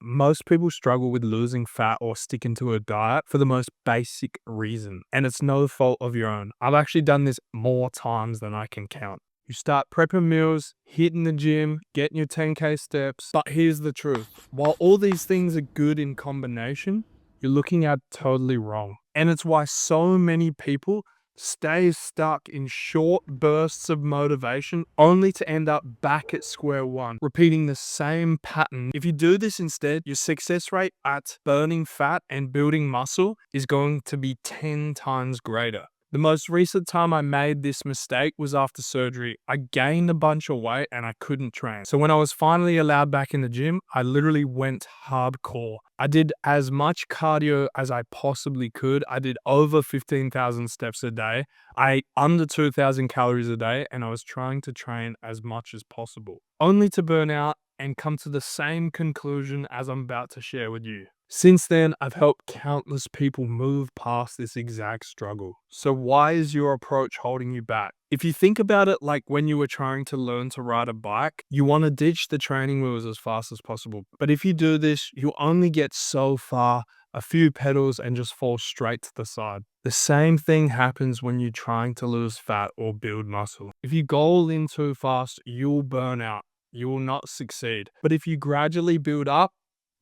Most people struggle with losing fat or sticking to a diet for the most basic reason, and it's no fault of your own. I've actually done this more times than I can count. You start prepping meals, hitting the gym, getting your 10K steps. But here's the truth. While all these things are good in combination, you're looking at totally wrong. And it's why so many people stay stuck in short bursts of motivation only to end up back at square one, repeating the same pattern. If you do this instead, your success rate at burning fat and building muscle is going to be 10 times greater. The most recent time I made this mistake was after surgery. I gained a bunch of weight and I couldn't train. So when I was finally allowed back in the gym, I literally went hardcore. I did as much cardio as I possibly could. I did over 15,000 steps a day. I ate under 2,000 calories a day, and I was trying to train as much as possible, only to burn out and come to the same conclusion as I'm about to share with you. Since then, I've helped countless people move past this exact struggle. So why is your approach holding you back? If you think about it like when you were trying to learn to ride a bike, you want to ditch the training wheels as fast as possible. But if you do this, you only get so far, a few pedals, and just fall straight to the side. The same thing happens when you're trying to lose fat or build muscle. If you go all in too fast, you'll burn out. You will not succeed. But if you gradually build up,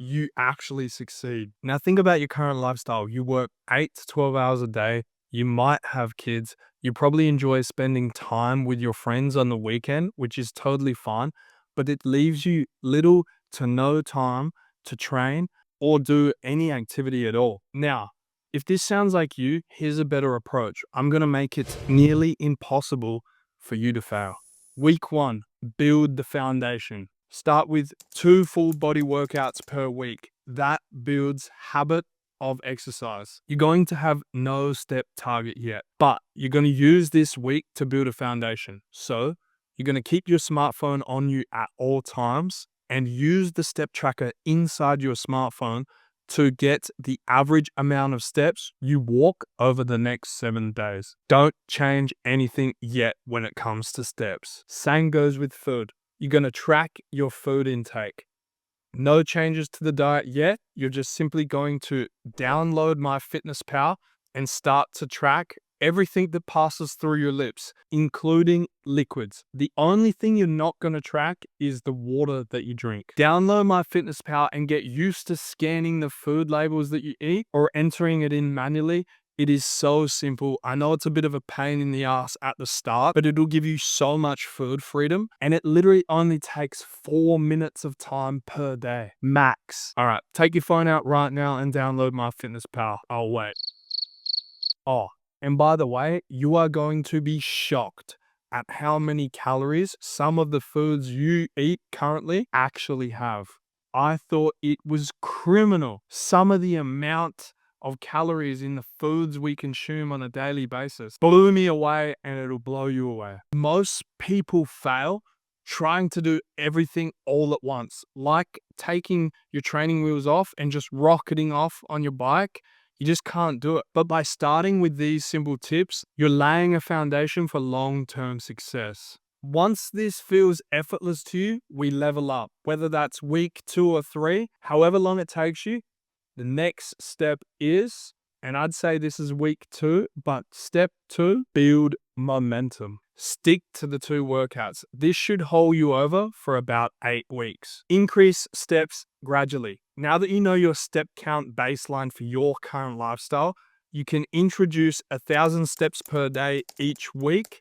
you actually succeed. Now think about your current lifestyle. You work 8 to 12 hours a day. You might have kids. You probably enjoy spending time with your friends on the weekend, which is totally fine, but it leaves you little to no time to train or do any activity at all. Now, if this sounds like you, here's a better approach. I'm going to make it nearly impossible for you to fail. Week 1, build the foundation. Start with 2 full body workouts per week. That builds habit of exercise. You're going to have no step target yet, but you're going to use this week to build a foundation. So you're going to keep your smartphone on you at all times and use the step tracker inside your smartphone to get the average amount of steps you walk over the next 7 days. Don't change anything yet when it comes to steps. Same goes with food. You're going to track your food intake. No changes to the diet yet. You're just simply going to download MyFitnessPal and start to track everything that passes through your lips, including liquids. The only thing you're not going to track is the water that you drink. Download MyFitnessPal and get used to scanning the food labels that you eat or entering it in manually. It is so simple. I know it's a bit of a pain in the ass at the start, but it'll give you so much food freedom, and it literally only takes 4 minutes of time per day, max. All right, take your phone out right now and download MyFitnessPal. I'll wait. Oh, and by the way, you are going to be shocked at how many calories some of the foods you eat currently actually have. I thought it was criminal. Some of the amount of calories in the foods we consume on a daily basis blew me away, and it'll blow you away. Most people fail trying to do everything all at once, like taking your training wheels off and just rocketing off on your bike. You just can't do it. But by starting with these simple tips, you're laying a foundation for long-term success. Once this feels effortless to you, we level up. Whether that's week 2 or 3, however long it takes you, the next step is, and I'd say this is week 2, but step 2, build momentum. Stick to the 2 workouts. This should hold you over for about 8 weeks. Increase steps gradually. Now that you know your step count baseline for your current lifestyle, you can introduce 1,000 steps per day each week.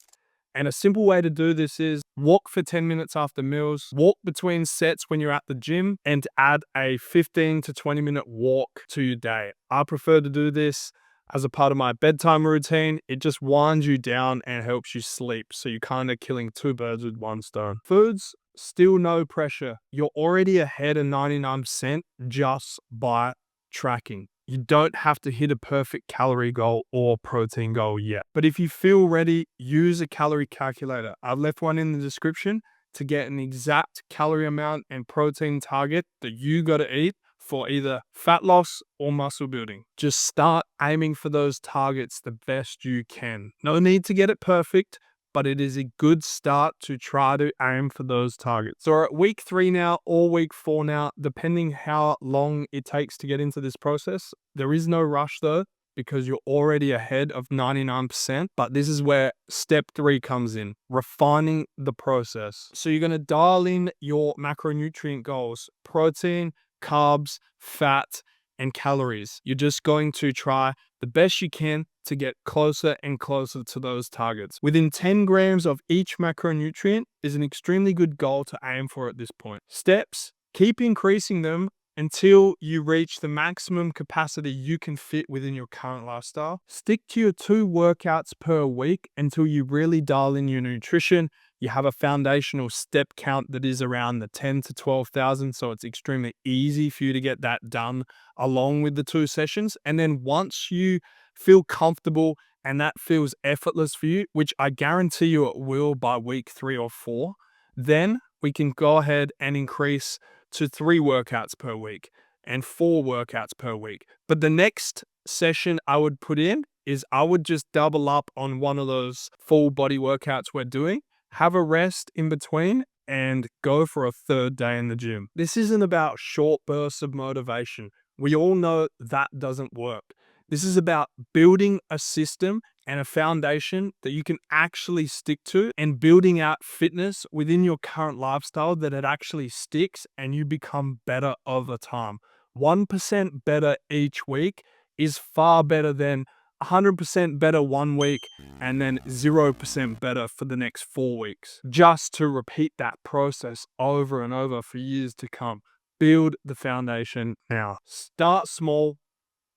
And a simple way to do this is walk for 10 minutes after meals, walk between sets when you're at the gym, and add a 15 to 20 minute walk to your day. I prefer to do this as a part of my bedtime routine. It just winds you down and helps you sleep. So you're kind of killing 2 birds with 1 stone. Foods, still no pressure. You're already ahead of 99% just by tracking. You don't have to hit a perfect calorie goal or protein goal yet. But if you feel ready, use a calorie calculator. I've left one in the description to get an exact calorie amount and protein target that you got to eat for either fat loss or muscle building. Just start aiming for those targets the best you can. No need to get it perfect, but it is a good start to try to aim for those targets. So we're at week 3 now or week 4 now, depending how long it takes to get into this process. There is no rush though, because you're already ahead of 99%, but this is where step 3 comes in, refining the process. So you're going to dial in your macronutrient goals, protein, carbs, fat, and calories. You're just going to try the best you can to get closer and closer to those targets. Within 10 grams of each macronutrient is an extremely good goal to aim for at this point. Steps, keep increasing them until you reach the maximum capacity you can fit within your current lifestyle. Stick to your 2 workouts per week until you really dial in your nutrition. You have a foundational step count that is around the 10 to 12,000, so it's extremely easy for you to get that done along with the 2 sessions. And then once you feel comfortable and that feels effortless for you, which I guarantee you it will by week 3 or 4, then we can go ahead and increase to 3 workouts per week and 4 workouts per week. But the next session I would put in is I would just double up on one of those full body workouts we're doing, have a rest in between, and go for a 3rd day in the gym. This isn't about short bursts of motivation. We all know that doesn't work. This is about building a system and a foundation that you can actually stick to, and building out fitness within your current lifestyle that it actually sticks and you become better over time. 1% better each week is far better than 100% better one week and then 0% better for the next 4 weeks. Just to repeat that process over and over for years to come. Build the foundation now. Start small,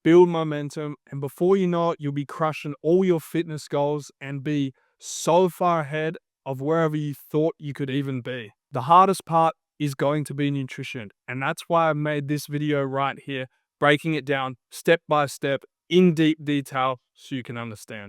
build momentum, and before you know it, you'll be crushing all your fitness goals and be so far ahead of wherever you thought you could even be. The hardest part is going to be nutrition, and that's why I made this video right here, breaking it down step by step in deep detail so you can understand.